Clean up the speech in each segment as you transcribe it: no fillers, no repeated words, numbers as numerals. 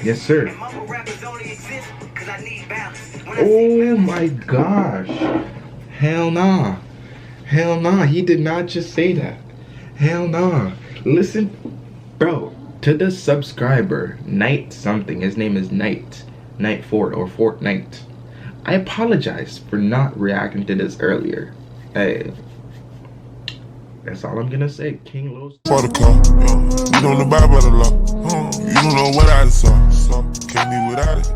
Yes, sir. Oh my gosh. Hell nah. Hell nah. He did not just say that. Hell nah. Listen, bro, to the subscriber, Knight something. His name is Knight. Knight Fort or Fortnite. I apologize for not reacting to this earlier. Hey. That's all I'm gonna say. King Los. For the car, you don't abide by the law. You don't know what I saw. Can't be without it.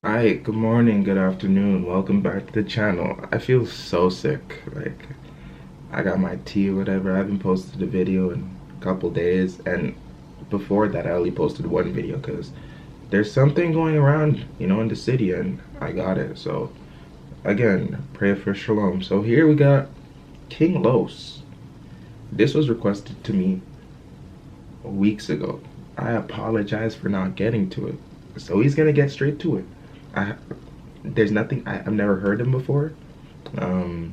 Alright, good morning, good afternoon. Welcome back to the channel. I feel so sick. Like, I got my tea or whatever. I haven't posted a video in a couple days, and before that I only posted one video because there's something going around, you know, in the city, and I got it. So again, pray for Shalom. So here we got King Los. This was requested to me weeks ago. I apologize for not getting to it. So he's gonna get straight to it. There's nothing, I've never heard him before. You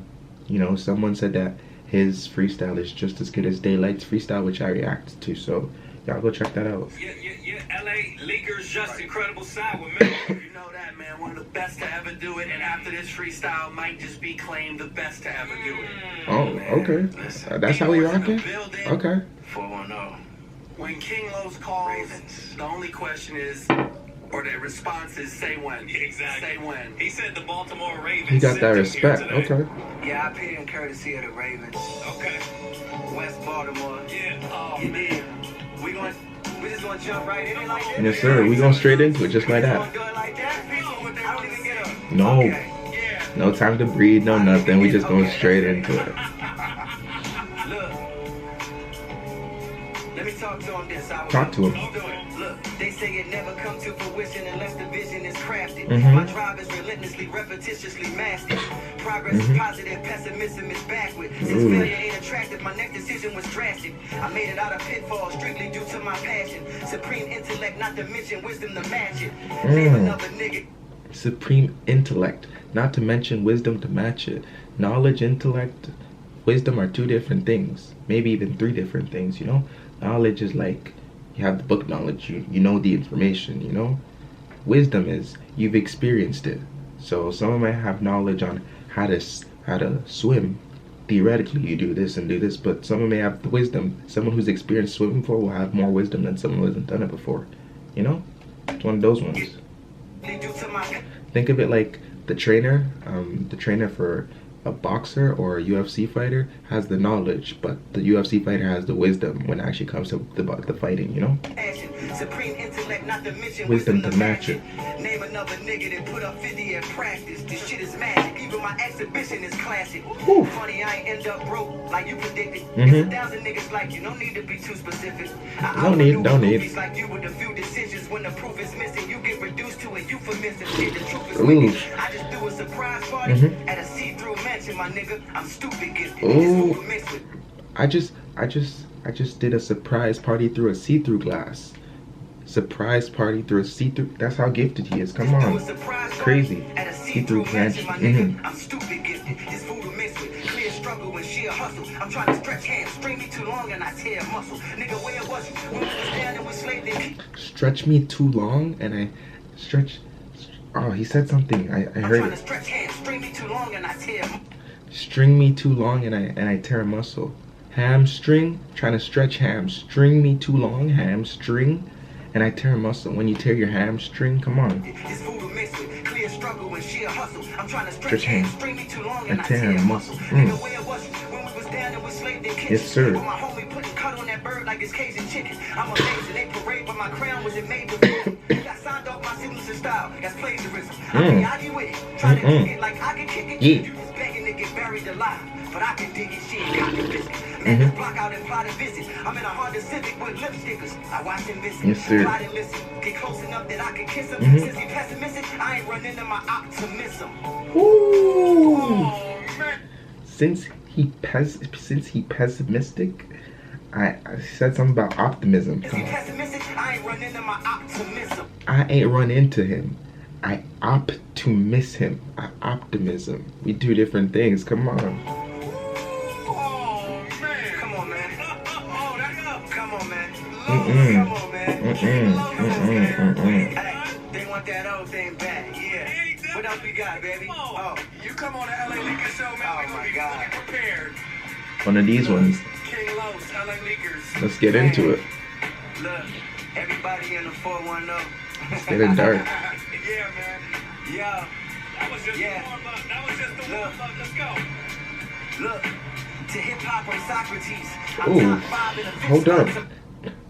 know, someone said that his freestyle is just as good as Daylight's freestyle, which I reacted to. So y'all go check that out. Yeah, LA Leakers just incredible side with me. You know that, man, one of the best to ever do it, and after this freestyle might just be claimed the best to ever do it. Oh, man. Okay. Listen, that's how we rocking? Okay. 410. When King Los calls, the only question is, or the response is, say when. Yeah, exactly. Say when. He said the Baltimore Ravens. He got that respect. Okay. Yeah, I paid in courtesy of the Ravens. Okay. West Baltimore. Yeah. Oh, you did. We just gonna jump right in like that? Yes, sir. We going straight into it, just like that. No. No time to breathe, no nothing. We just going straight into it. Let me talk to him this hour. Talk to him. Look, they say it never comes to fruition unless the vision is crafted. Mm-hmm. My drive is relentlessly, repetitiously mastered. Progress is positive, pessimism is backward. Since failure ain't attractive, my next decision was drastic. I made it out of pitfalls strictly due to my passion. Supreme intellect, not to mention wisdom to match it. Name another nigga. Supreme intellect, not to mention wisdom to match it. Knowledge, intellect, wisdom are two different things. Maybe even three different things, you know? Knowledge is like, you have the book knowledge, you know the information, you know? Wisdom is, you've experienced it. So someone might have knowledge on how to swim. Theoretically, you do this and do this, but someone may have the wisdom. Someone who's experienced swimming before will have more wisdom than someone who hasn't done it before. You know? It's one of those ones. Think of it like the trainer for a boxer or a UFC fighter has the knowledge, but the UFC fighter has the wisdom when it actually comes to the fighting, you know? Supreme intellect, not to mention wisdom to match it. Name another nigga that put up 50 in practice. This shit is magic. Even my exhibition is classic. Funny, I ain't end up broke like you predicted. It's 1,000 niggas like you. Don't need to be too specific. Don't need. Like you with a few decisions. When the proof is missing, you get reduced to a euphemism. Shit, the truth is wicked. I just threw a surprise party at a see-through mansion, my nigga. I'm stupid gifted. I just did a surprise party through a see-through glass. Surprise party through a see-through. That's how gifted he is. Come on, crazy. See-through mansion. I'm stupid gifted. This food will mix with clear struggle and sheer hustle. I'm trying to stretch hands, string me too long and I tear muscle. Nigga, where was you? When we was down and we slaved in. Stretch me too long and I stretch. Oh, he said something. I heard it. Stretch hands, string me too long and I tear. String me too long and I tear a muscle. Hamstring, trying to stretch hamstring me too long, hamstring, and I tear a muscle. When you tear your hamstring, come on. This food will mix with clear struggle and sheer hustle. I'm trying to stretch hands, string me too long and I tear a muscle. Yes, sir. My homie putting cut on that bird like it's Cajun chicken. I'm amazing. They parade, but my crown wasn't made before. Got signed off my signature style. That's plagiarism. I can argue with it. Try to kick it like I can kick it. You just begging to get buried alive. But I can dig it, shit, got the biscuit. Man, just block out and fly to visit. I'm in a Honda Civic with lip stickers. I watch him listen. Yes, sir. Fly and listen. Get close enough that I can kiss him. Since he pessimistic, I ain't running into my optimism. Ooh. Oh, man. Since he pessimistic, I said something about optimism. Since he pessimistic, I ain't running into my optimism. I ain't run into him. I opt to miss him. Optimism. We do different things. Come on. Oh, man. Come on, man. Come on, man. Come on, man. They want that old thing back, yeah. What else we got, baby? Oh, you come on the LA Leakers show, man. Oh my God. Prepared. One of these ones. King Los, LA Leakers. Let's get into it. Look, everybody in the 410. It's getting dark. Yeah, man. Yeah. That was just the warm-up. That was just the warm-up. Let's go. Look, to hip-hop, I'm Socrates. I'm Ooh, top 5 in the hold up.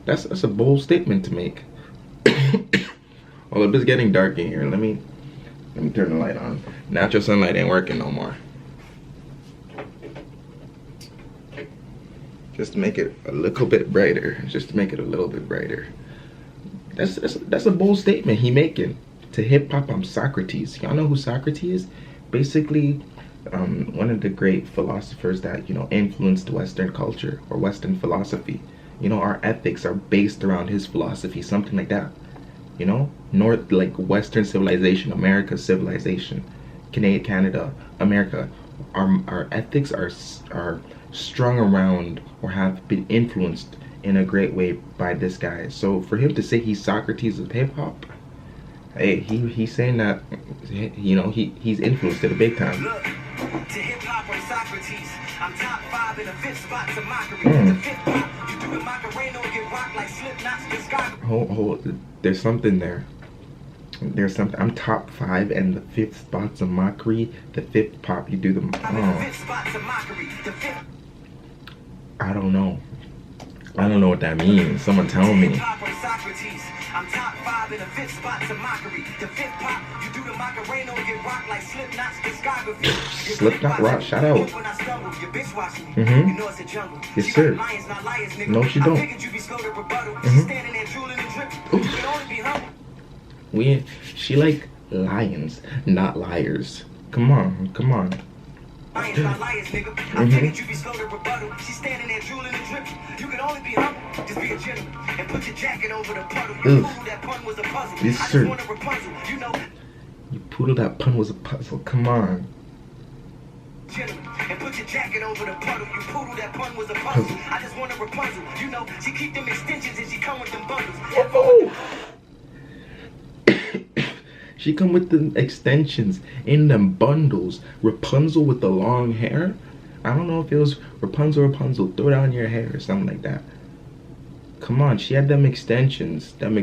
That's a bold statement to make. Well, if it's getting dark in here, let me turn the light on. Natural sunlight ain't working no more. Just to make it a little bit brighter. Just to make it a little bit brighter. That's a bold statement he making. To hip hop, I'm Socrates. Y'all know who Socrates is? Basically, one of the great philosophers that, you know, influenced Western culture or Western philosophy. You know, our ethics are based around his philosophy, something like that. You know, North, like Western civilization, America's civilization, Canada, America. Our ethics are strung around or have been influenced in a great way by this guy. So for him to say he's Socrates of hip hop, hey, he's saying that, you know, he's influenced it a big time. Look, to hip hop, I'm Socrates. I'm top 5 in the 5th spot to mockery. The 5th pop, you do the Macarena or get rocked like Slipknot's discography. Hold, there's something there. There's something. I'm top 5 and the 5th spot's a mockery. The 5th pop, you do the. I don't know. I don't know what that means. Someone tell me. I'm top 5 in the 5th spot to mockery. The 5th pop, you do the Macarena or get rocked like Slipknot's discography. Slipknot rock, shout out. You know it's a jungle. Yes, sir. No, she don't. She like lions, not liars. Come on, come on. Lions, not liars, nigga. I'm thinking you be slow to rebuttal. She's standing there drooling and dripping. You can only be humble, just be a gentleman. And put your jacket over the puddle. You poodle, that pun was a puzzle. Yes, I sir. just want a Rapunzel, you know. You poodle, that pun was a puzzle. Come on. Gentlemen, and put your jacket over the puddle. You poodle, that pun was a puzzle. I just want a Rapunzel, you know. She keep them extensions and she come with them bundles. She come with the extensions in them bundles. Rapunzel with the long hair. I don't know if it was Rapunzel, throw down your hair or something like that. Come on, she had them extensions, them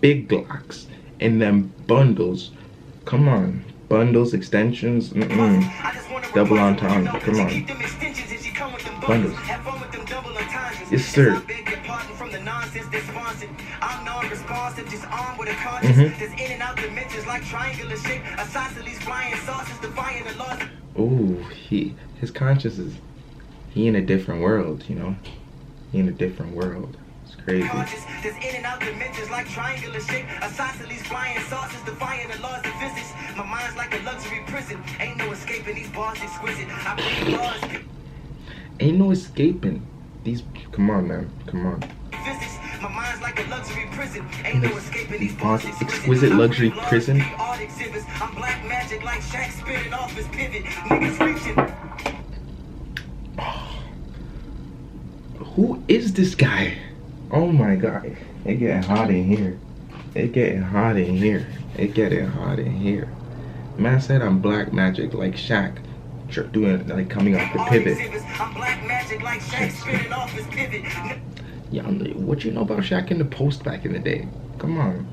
big glocks in them bundles. Come on, bundles, extensions, double entendre. Come on, bundles. Yes, sir. I'm non-responsive, just armed with a conscience. That's in and out dimensions like triangular shape. Isosceles flying saucers, defying the laws. Ooh, his conscience is, he in a different world, you know. He in a different world. It's crazy. There's in and out dimensions like triangular shape. Isosceles flying saucers, defying the laws of physics. My mind's like a luxury prison. Ain't no escaping these bars exquisite. I breathe bars. Ain't no escaping these. Come on, man. Come on. Physics. My mind's like a luxury prison. Ain't no escaping these bars exquisite luxury prison. I'm black magic like Shaq spinning off his pivot. Niggas reaching. Who is this guy? Oh my god. It getting hot in here. It getting hot in here. It getting hot in here. Man said I'm black magic like Shaq. Doing like coming off the pivot. I'm black magic like Shaq spinning off his pivot. Y'all, what you know about Shaq in the post back in the day? Come on.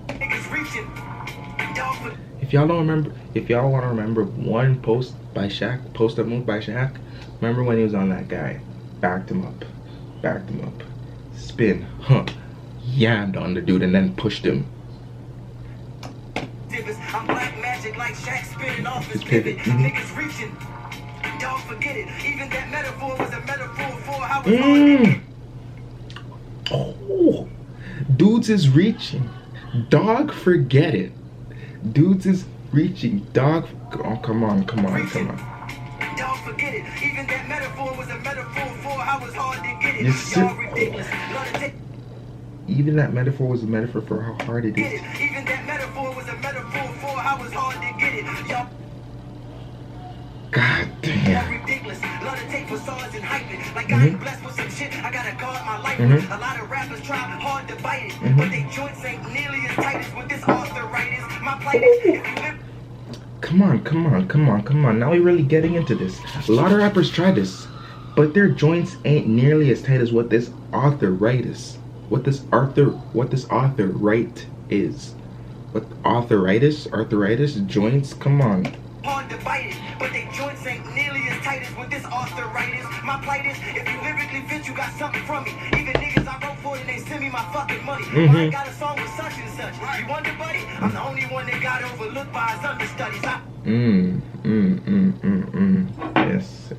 If y'all don't remember, if y'all want to remember one post by Shaq, post-up move by Shaq, remember when he was on that guy, backed him up, spin, yammed on the dude and then pushed him. I'm black magic like Shaq spinning off his pivot. Niggas reaching. Don't forget it. Even that metaphor was a metaphor for how it's Oh, dudes is reaching. Dog, forget it. Dudes is reaching. Dog, oh, come on. Don't forget it. Even that metaphor was a metaphor for how it's hard to get it. Y'all ridiculous. Even that metaphor was a metaphor for how hard it is. Even that metaphor was a metaphor for how it's hard to get it. Y'all God damn. ridiculous. Love to take facades and hype it. Like I ain't blessed with some shit, I gotta guard my life. A lot of rappers try hard to bite it, but they joints ain't nearly as tight as with this arthritis. My plight is, if you live. Come on. Now we're really getting into this. A lot of rappers try this, but their joints ain't nearly as tight as what this arthritis. What this arthritis is. What arthritis joints? Come on. Hard to bite it, but they joints ain't nearly as tight as with this arthritis. My plight is, if you lyrically fit, you got something from me. Even niggas I wrote for, and they send me my fucking money. I ain't got a song with such and such. You wonder, buddy? I'm the only one that got overlooked by his understudies. Yes,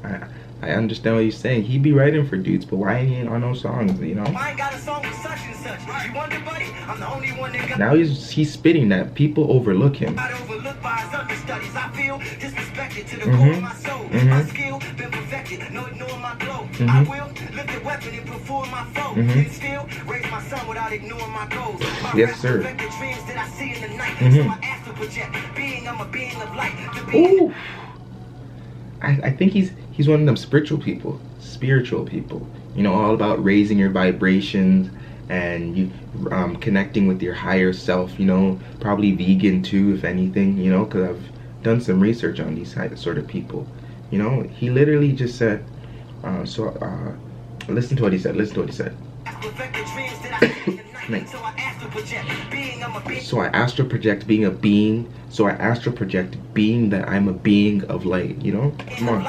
I understand what you're saying. He be writing for dudes, but why ain't he on no songs, you know? I ain't got a song with such and such. You wonder, buddy? I'm the only one that got. Now he's spitting that. People overlook him. Got overlooked by his understudies. I feel disrespected to the core of my soul. My skill been perfected, no ignoring my glow. I will lift the weapon and perform my foe. And still raise my son without ignoring my goals. My Yes, sir. the dreams that I see in the night. So I ask to project. Being, I'm a being of light. The being. Ooh. I think he's one of them spiritual people, you know, all about raising your vibrations and you connecting with your higher self, you know, probably vegan too, if anything, you know, because I've done some research on these sort of people, you know. He literally just said, listen to what he said. Nice. So I astral project being a being. So I astral project being that I'm a being of light. You know, come on.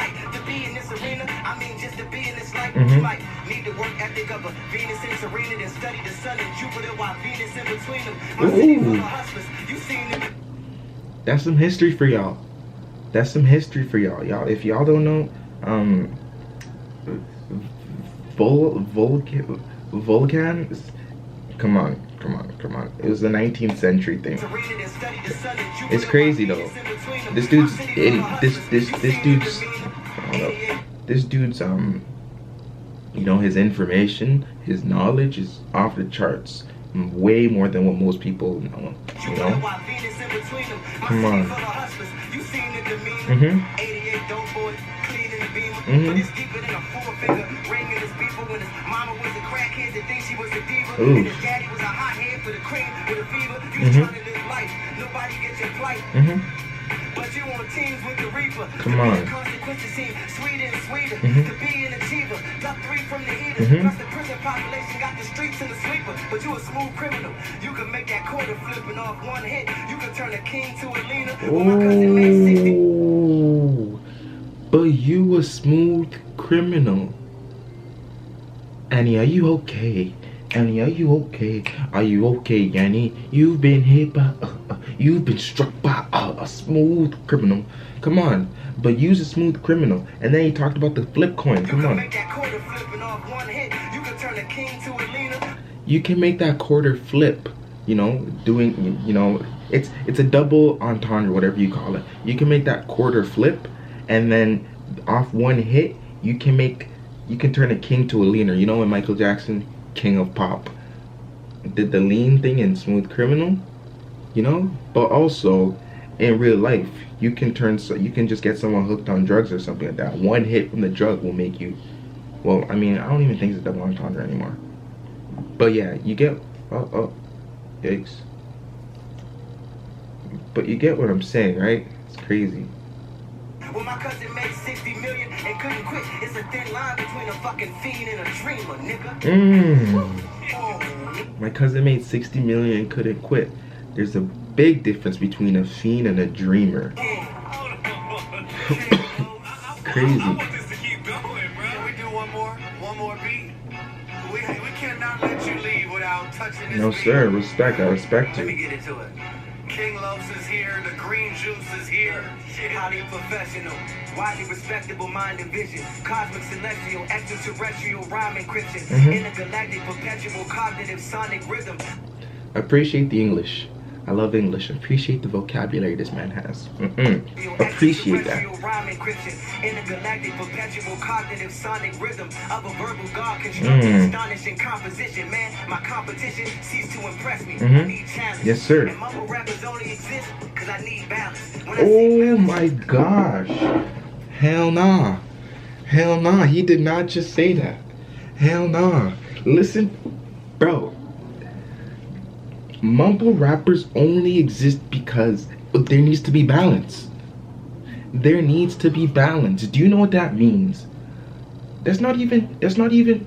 Ooh. That's some history for y'all. Y'all, if y'all don't know, Vulcan. Come on. It was the 19th century thing. It's crazy though. This dude's you know, his information, his knowledge is off the charts. Way more than what most people know, you know? Come on. Ooh. Come on. But you a smooth criminal. You can make that quarter flipping off one hit. You can turn a king to a leaner. Ooh. But you a smooth criminal. Annie, are you okay? Are you okay, Yanni? You've been hit by, you've been struck by a smooth criminal. Come on, but use a smooth criminal. And then he talked about the flip coin. Come on. You can make that quarter flip. You know, doing, you know, it's a double entendre, whatever you call it. You can make that quarter flip, and then off one hit, you can turn a king to a leaner. You know when Michael Jackson, King of Pop, did the lean thing in Smooth Criminal, you know? But also in real life, you can just get someone hooked on drugs or something like that. One hit from the drug will make you, well, I mean, I don't even think it's a double entendre anymore. But yeah, you get, yikes. But you get what I'm saying, right? It's crazy. Well, my cousin made 60 million and couldn't quit. It's a thin line between a fucking fiend and a dreamer, nigga. My cousin made 60 million and couldn't quit. There's a big difference between a fiend and a dreamer. Crazy. I want this to keep going, bro. We do one more beat. We cannot let you leave without touching this. No, sir. Respect. I respect Let me you. get into it. King Loves is here, the green juice is here. Highly professional, widely respectable mind and vision. Cosmic celestial, extraterrestrial rhyme encryption. Intergalactic perpetual cognitive sonic rhythm. Appreciate the English. I love English. Appreciate the vocabulary this man has. Appreciate that. Intergalactic perpetual cognitive sonic rhythm of a verbal god constructed astonishing composition. Man, my competition ceased to impress me. I need challenge. Yes, sir. And mumble rappers only exist because I need balance. Oh my gosh. Hell nah. Hell nah, he did not just say that. Hell nah. Listen, bro. Mumble rappers only exist because there needs to be balance. There needs to be balance. Do you know what that means? There's not even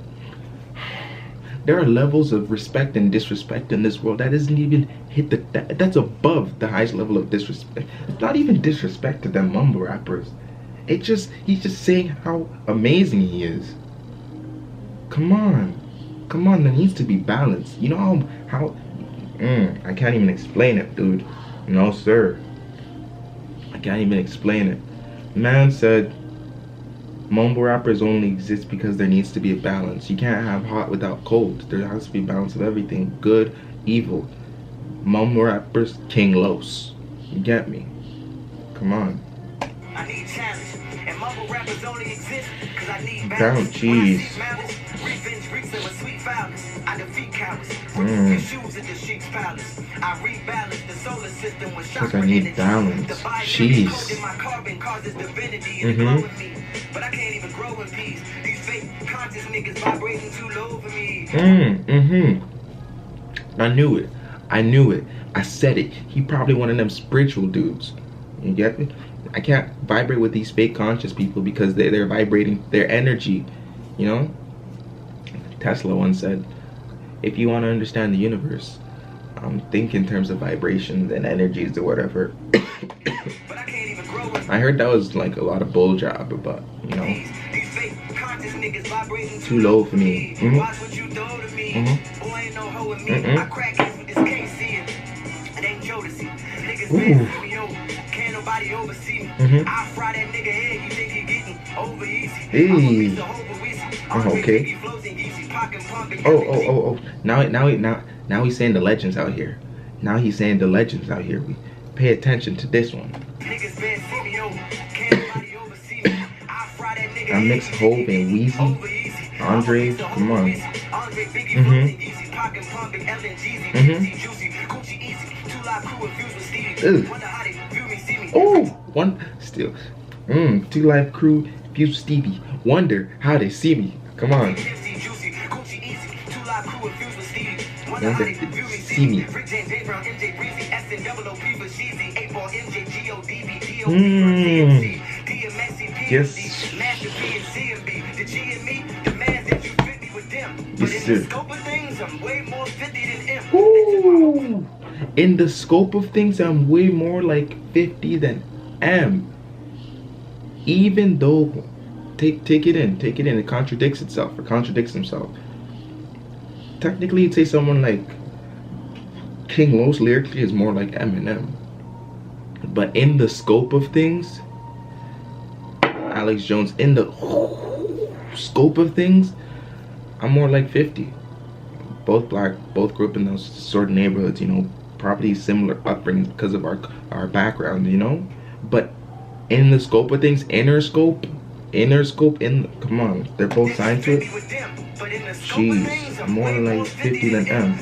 there are levels of respect and disrespect in this world that doesn't even hit that's above the highest level of disrespect. It's not even disrespect to them mumble rappers. He's just saying how amazing he is. Come on, there needs to be balance. You know how I can't even explain it, dude. No sir, I can't even explain it. Man said mumble rappers only exist because there needs to be a balance. You can't have hot without cold. There has to be a balance of everything, good, evil. Mumble rappers, King Los. You get me? Come on. I need challenge, and mumble rappers only exist because I need balance. Jeez. Revenge reeks of a sweet violence. I defeat cowards. Remove shoes at the Sheik's palace. I rebalance the solar system with chakra I need energy. balance. The Jeez. in my carbon causes divinity and grow in me. But I can't even grow in peace. These fake conscious niggas vibrating too low for me. I knew it. I said it. He probably one of them spiritual dudes. You get me? I can't vibrate with these fake conscious people because they're vibrating their energy. You know? Tesla once said, if you want to understand the universe, think in terms of vibrations and energies or whatever. But I can't even grow in I heard that was like a lot of bull job, but you know, too low for me. Watch what you do to me. Boy, ain't no hoe with me. I crack it with this KC. It ain't Jodeci. Niggas been see me over. Can't nobody oversee me. I fry that nigga head. You think he getting over easy? Hey. Okay. Oh. Now he's saying the legends out here. We pay attention to this one. I mixed Hove and Weezy. Andre, come on. Oh, one still. 2 Live Crew, Fuse Stevie. Wonder how they see me. Come on. See me. Yes. Yes, sir. Ooh. In the scope of things, I'm way more like 50 than M. Even though, take it in, it contradicts itself or contradicts himself. Technically, you'd say someone like King Los lyrically is more like Eminem. But in the scope of things, Alex Jones, in the scope of things, I'm more like 50. Both black, both grew up in those sort of neighborhoods, you know, probably similar upbringings because of our background, you know. But in the scope of things, inner scope, come on, they're both signed to it. Jeez, I'm more like 50 than M.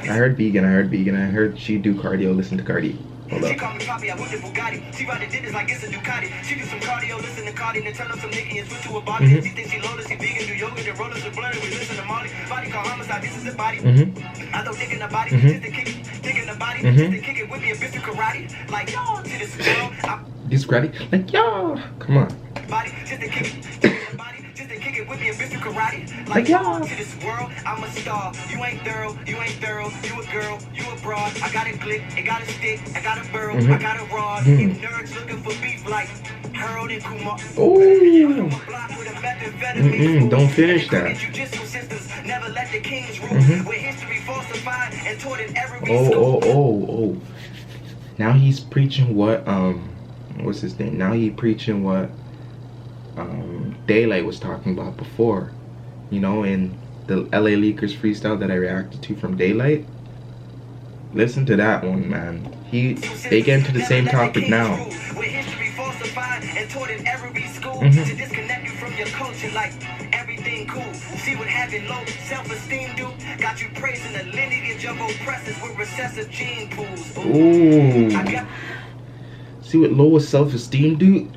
I heard vegan. I heard she do cardio, listen to Cardi. Hold up. She called me Poppy, I went to Bugatti. She ride the dinners like it's a Ducati. She do some cardio, listen to Cardi, then turn up some Nicki and switch to a Bobby. She thinks she loaded, she vegan, do yoga, then rollers are blurry. We listen to Molly. Body call homicide, this is a body. I don't dig in the body, just to kick it, dig in the body, just to kick it with me a bitch of karate. Like y'all to this world. This karate? Like y'all. Come on. Body, just to kick it, dig in the body. With me a bitch of karate, like y'all to this world, I'm a star. You ain't thorough, you a girl, you a broad. I got a click, it got a stick, I got a burrow, I got a rod. You nerds looking for beef like Harold and Kumar. Oh, don't finish that. Never let the kings rule. Where history falsified and taught in every Oh. Now he's preaching what what's his name? Now he preaching what Daylight was talking about before, you know, in the LA Leakers freestyle that I reacted to from Daylight. Listen to that one, man. They get into the same topic now. Where history falsified and taught in every school to disconnect you from your culture, like every everything cool. See what having low self-esteem do? Got you praising the lineage of oppressors with recessive gene pools. Ooh. I got See what lower self-esteem do?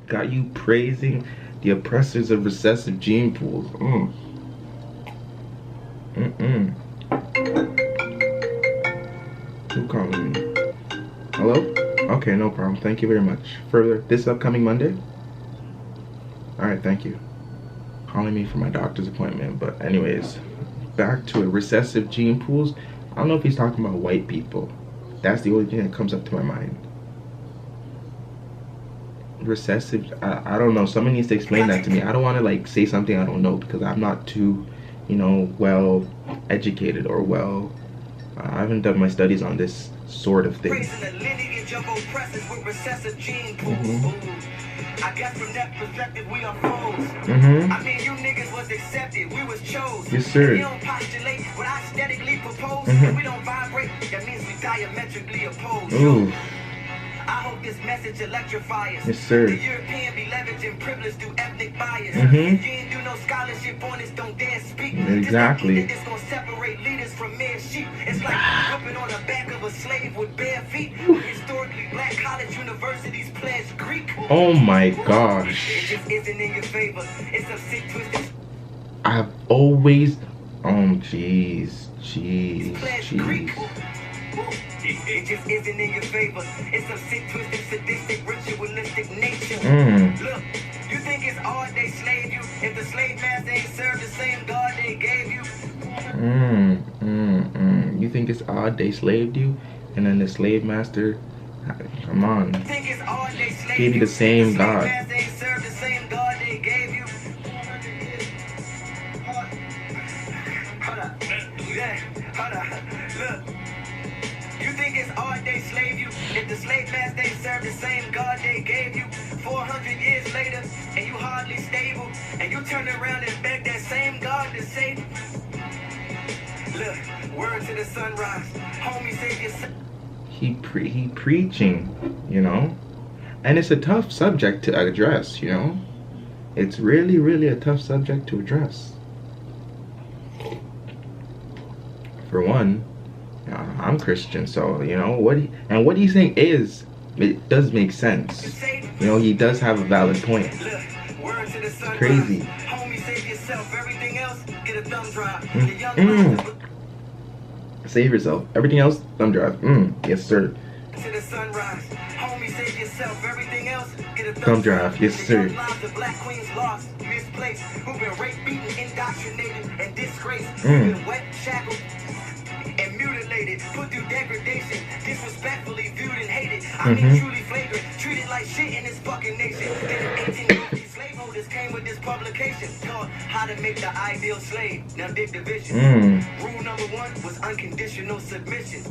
Got you praising the oppressors of recessive gene pools. Who calling me? Hello? Okay, no problem. Thank you very much. Further, this upcoming Monday? Alright, thank you. Calling me for my doctor's appointment. But anyways, back to it. Recessive gene pools. I don't know if he's talking about white people. That's the only thing that comes up to my mind. Recessive, I don't know. Someone needs to explain that to me. I don't want to like say something I don't know because I'm not too, you know, well educated or well. I haven't done my studies on this sort of thing. praising the lineage of oppressors with recessive gene pools. I guess from that perspective we are foes. I mean, you niggas was accepted, we was chose. Yes, sir. We don't postulate what I aesthetically propose. If we don't vibrate, that means we diametrically opposed. Ooh. I hope this message electrifies. Yes, sir. The European be leveraging privilege through ethnic bias. If you ain't do no scholarship on this, don't dare speak. Exactly. This gonna separate leaders from mere sheep. It's like whipping on the back of a slave with bare feet. Historically, black college universities pledge Greek. Oh my It gosh. just isn't in your favor. It's a sick, twisted I've always. Oh, jeez. pledge Greek. It just isn't in your favor. It's a sick, twisted, sadistic, ritualistic nature. Look, you think it's odd they slave you if the slave master ain't served the same God they gave you? You think it's odd they slaved you, and then the slave master, come on, You think it's odd they slave gave you the same if God. slave master ain't served the same God they gave you? Hold up. Yeah, hold up. Look. You think it's odd they slave you if the slave master ain't served the same God they gave you? 400 years later, and you hardly stable, and you turn around and beg that same God to save you? Look, word to the sunrise, homie, save yourself. He preaching, you know, and it's a tough subject to address, you know. It's really a tough subject to address. For one, I'm Christian, so you know what he's saying it does make sense. You know, he does have a valid point. Look, word to the sunrise, Crazy. homie, save yourself. Everything else, get a thumb drive. The young man Save yourself. Everything else, thumb drive. Yes, sir. to the sunrise. Homie, save yourself. Everything else, get a Thumb drive. Yes, sir. The young lives of black queens lost, misplaced, who've been raped, beaten, indoctrinated, and disgraced, who've been wet, shackled, and mutilated, put through degradation, disrespectfully viewed and hated. I mean, truly flagrant, treated like shit in this fucking nation. Then in 1850s, slaveholders came with this publication called How to Make the Ideal Slave. Now dig the vision. Rule number 1 was unconditional submission.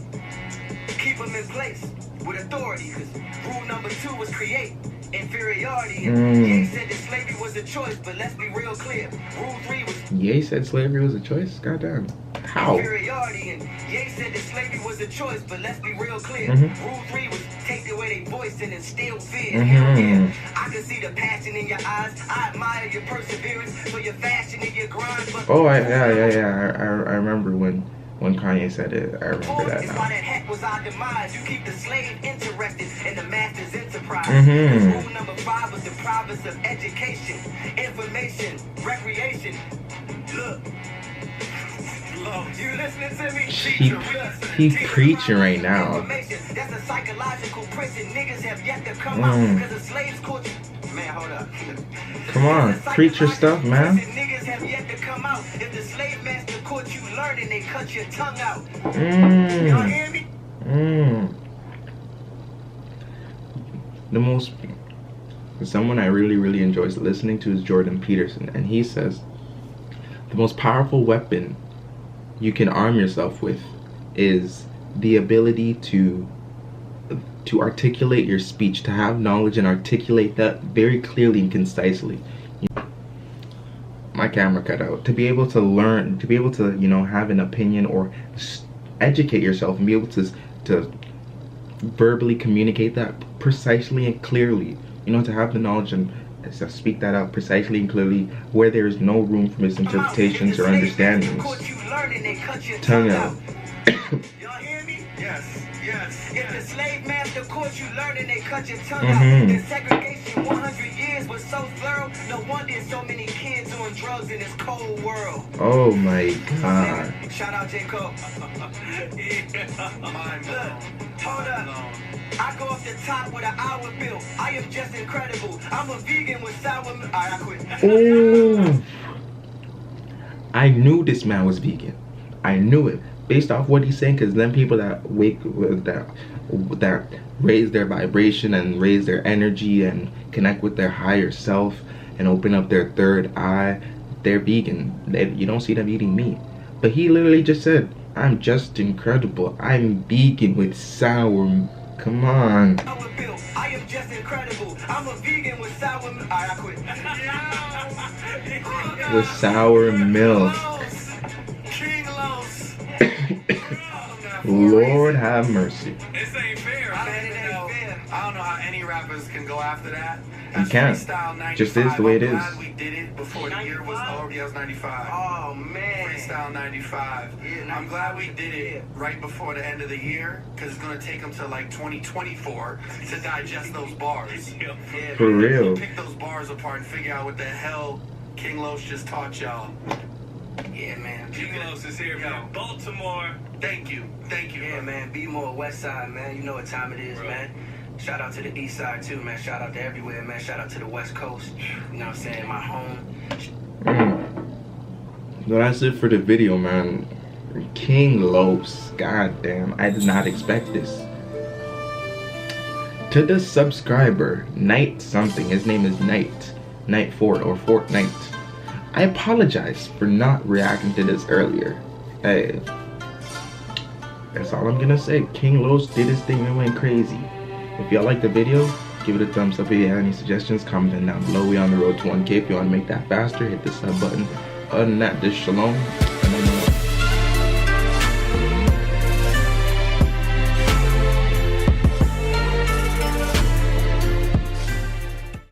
Keep them in place with authority, because rule number 2 was create inferiority. And Ye said that slavery was a choice, but let's be real clear. Rule 3 was Ye said slavery was a choice? Goddamn. How? inferiority, and Ye said that slavery was a choice, but let's be real clear. Rule 3 was take away their voice and instill fear. Hell yeah, I can see the passion in your eyes. I admire your perseverance for your fashion and your grind. But Oh, I remember when Kanye said it. I remember that is why now. that hat was our demise. You keep the slave interested in the master's enterprise. Rule number 5 was the province of education, information, recreation. Look. You listening to me? He preaching right now. That's a psychological prison niggas have yet to come out because the slaves caught you. Man, hold up. Come on, preach your stuff, man. Niggas have yet to come out. If the slave master caught you learning, they cut your tongue out. Y'all hear me? Someone I really enjoy listening to is Jordan Peterson, and he says the most powerful weapon you can arm yourself with is the ability to articulate your speech, to have knowledge and articulate that very clearly and concisely. My camera cut out. To be able to learn, to be able to, you know, have an opinion or educate yourself and be able to verbally communicate that precisely and clearly, you know, to have the knowledge and So speak that out precisely and clearly, where there is no room for misinterpretations or understandings. Tongue out. Y'all hear me? Yes. If the slave master caught you learning, they cut your tongue out. The segregation 100 years was so thorough. No wonder so many kids on drugs in this cold world. Oh my God. Shout out J. Cole. Hold up. I go off the top with an hour bill. I am just incredible. I'm a vegan with sour milk. Alright, I quit. Oh, I knew this man was vegan. I knew it based off what he's saying, because then people that that raise their vibration and raise their energy and connect with their higher self and open up their third eye, they're vegan. You don't see them eating meat. But he literally just said, I'm just incredible. I'm vegan with sour. Come on. I am just incredible. I'm a vegan with sour milk. Alright, I quit. With sour milk. Lord have mercy. This ain't fair. I don't know how any rappers can go after that. You can't. Just is the way it is. I'm glad we did it before the year was over. Yeah, it was 95. Oh, man. Freestyle 95. Yeah, I'm glad we did it right before the end of the year, because it's going to take them to like 2024 to digest those bars. For real. Pick those bars apart and figure out what the hell King Los just taught y'all. Yeah, man. King Los is here from Baltimore. Thank you. Yeah, man. Be more West Side, man. You know what time it is, man. Shout out to the East Side too, man. Shout out to everywhere, man. Shout out to the West Coast. You know what I'm saying? My home. So that's it for the video, man. King Los. God damn. I did not expect this. To the subscriber, Night something. His name is Night Fort or Fortnite. I apologize for not reacting to this earlier. Hey, that's all I'm gonna say. King Los did his thing and went crazy. If y'all like the video, give it a thumbs up. If you have any suggestions, comment them down below. We on the road to 1K. If you want to make that faster, hit the sub button. Other than that, this Shalom.